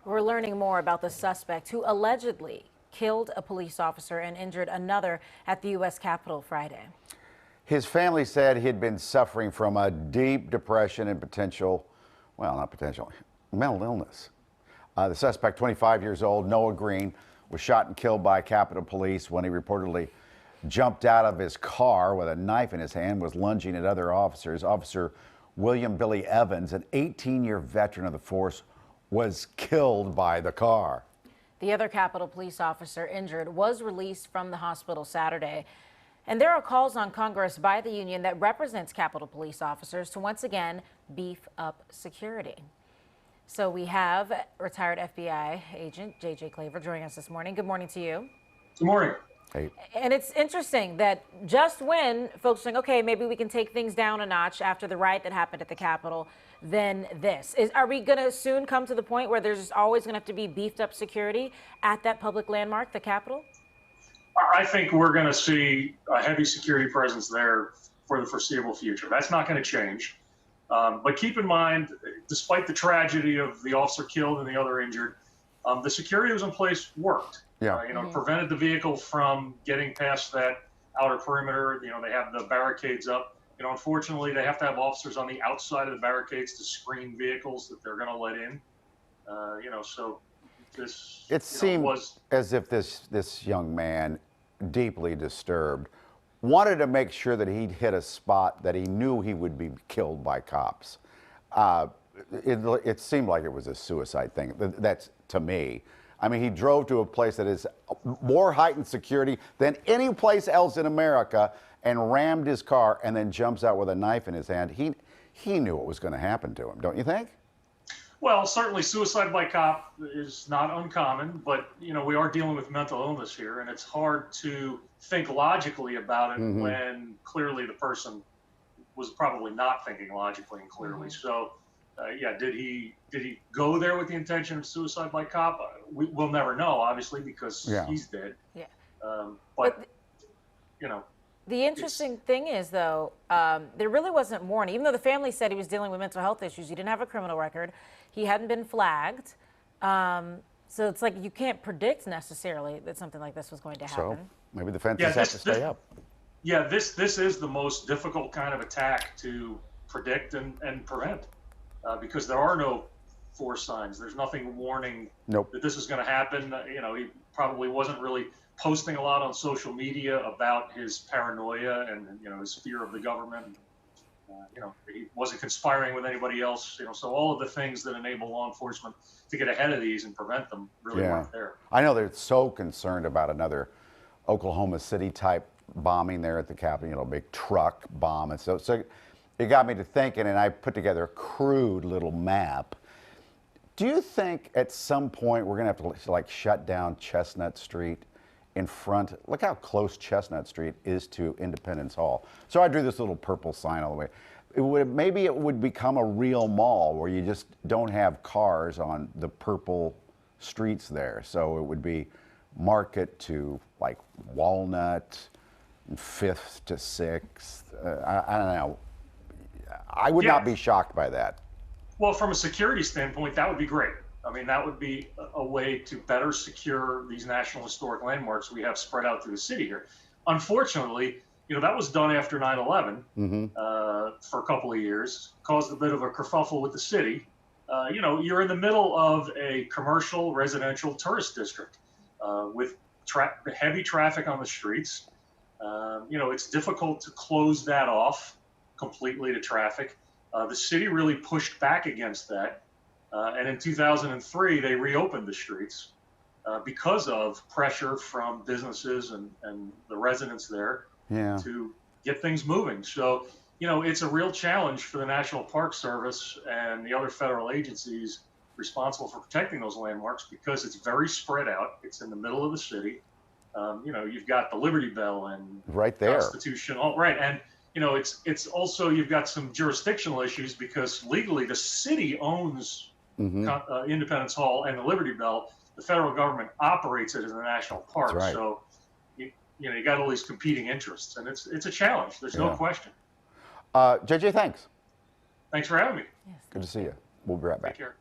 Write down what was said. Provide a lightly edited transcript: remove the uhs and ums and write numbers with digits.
We're learning more about the suspect who allegedly killed a police officer and injured another at the U.S. Capitol Friday. His family said he'd been suffering from a deep depression and mental illness. The suspect, 25 years old, Noah Green, was shot and killed by Capitol Police when he reportedly jumped out of his car with a knife in his hand, was lunging at other officers. Officer William Billy Evans, an 18-year veteran of the force, was killed by the car. The other Capitol Police officer injured was released from the hospital Saturday. And there are calls on Congress by the union that represents Capitol Police officers to once again beef up security. So we have retired FBI agent J.J. Claver joining us this morning. Good morning to you. Good morning. Hey. And it's interesting that just when folks think, okay, maybe we can take things down a notch after the riot that happened at the Capitol, then this. Are we going to soon come to the point where there's always going to have to be beefed up security at that public landmark, the Capitol? I think we're going to see a heavy security presence there for the foreseeable future. That's not going to change. But keep in mind, despite the tragedy of the officer killed and the other injured, the security that was in place worked. Yeah. It prevented the vehicle from getting past that outer perimeter. They have the barricades up. Unfortunately, they have to have officers on the outside of the barricades to screen vehicles that they're going to let in. So this seemed as if this young man, deeply disturbed, wanted to make sure that he'd hit a spot that he knew he would be killed by cops. It seemed like it was a suicide thing. That's to me. I mean, he drove to a place that is more heightened security than any place else in America and rammed his car and then jumps out with a knife in his hand. He knew what was going to happen to him, don't you think? Well, certainly suicide by cop is not uncommon, but we are dealing with mental illness here, and it's hard to think logically about it when clearly the person was probably not thinking logically and clearly. So, did he go there with the intention of suicide by cop? We'll never know, obviously, because he's dead. Yeah. But the interesting thing is, though, there really wasn't warning. Even though the family said he was dealing with mental health issues, he didn't have a criminal record. He hadn't been flagged. So it's like you can't predict necessarily that something like this was going to happen. So maybe the fences have to stay up. Yeah, this is the most difficult kind of attack to predict and prevent because there are no force signs. There's nothing warning that this is going to happen. He probably wasn't really posting a lot on social media about his paranoia and his fear of the government. He wasn't conspiring with anybody else. So all of the things that enable law enforcement to get ahead of these and prevent them really weren't there. I know they're so concerned about another Oklahoma City type bombing there at the Capitol, big truck bomb. And so it got me to thinking, and I put together a crude little map. Do you think at some point we're going to have to shut down Chestnut Street in front? Look how close Chestnut Street is to Independence Hall. So I drew this little purple sign all the way. Maybe it would become a real mall where you just don't have cars on the purple streets there. So it would be Market to Walnut, 5th to 6th. I don't know. I would not be shocked by that. Well, from a security standpoint, that would be great. I mean, that would be a way to better secure these National Historic Landmarks we have spread out through the city here. Unfortunately, that was done after 9/11 for a couple of years, caused a bit of a kerfuffle with the city. You're in the middle of a commercial, residential, tourist district with heavy traffic on the streets. It's difficult to close that off completely to traffic. The city really pushed back against that. And in 2003, they reopened the streets because of pressure from businesses and the residents there to get things moving. So, it's a real challenge for the National Park Service and the other federal agencies responsible for protecting those landmarks because it's very spread out. It's in the middle of the city. You've got the Liberty Bell and right there. Constitution. Right. And, it's also, you've got some jurisdictional issues because legally the city owns Independence Hall and the Liberty Bell. The federal government operates it as a national park. Right. So, you got all these competing interests, and it's a challenge. There's no question. JJ, thanks. Thanks for having me. Yes. Good to see you. We'll be right back. Take care.